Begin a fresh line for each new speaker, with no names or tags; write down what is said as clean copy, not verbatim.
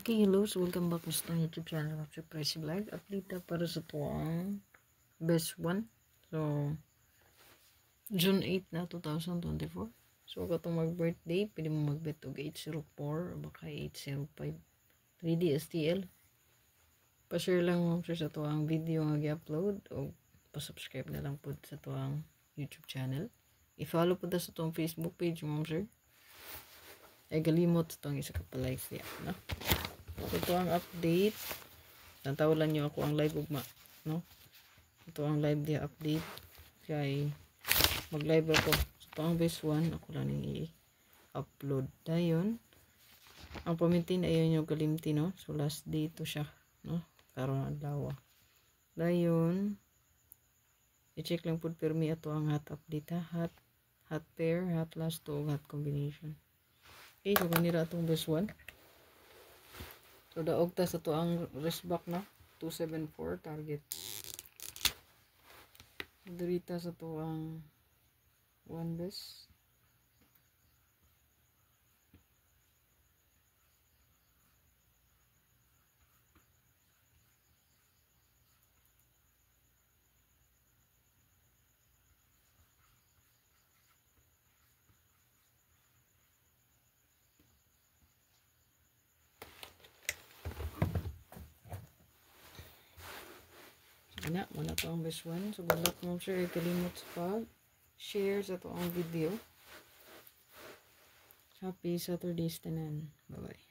Okay, hello. So, welcome back sa YouTube channel of Surprise Vlog. Update na para sa tuwang best one. So, June 8 na 2024. So, katong mag-birthday, pwede mo mag-bet og 804 o baka 805 3D STL. Pa-share lang mo sa tuwang video nga gi-upload o pa-subscribe na lang po sa tuwang YouTube channel. I-follow po sa tuwang Facebook page mo, sir. Ay galimot sa tuwang isa ka pa-like siya, no? Ito ang update. Tantawalan nyo ako ang live ugma, no? Ito ang live dia update. Kay mag-live ako. Ito ang best one. Ako lang i-upload. Dayon. Ang pamintin ayun yung kalimti, no? So last day to siya, no? Karon adlaw. Dayon. I-check lang po permi ato ang hot update, ha? Hot pair, hot last to, hot combination. Okay, so kanira itong best one. So, daog ta sa to ang rest back na 274 target. Dirita sa to ang one best. Na, muna to ang best one. So, good luck mo sir. Kalimot sa pag-share sa to ang video. Happy Saturday tanan. Bye-bye.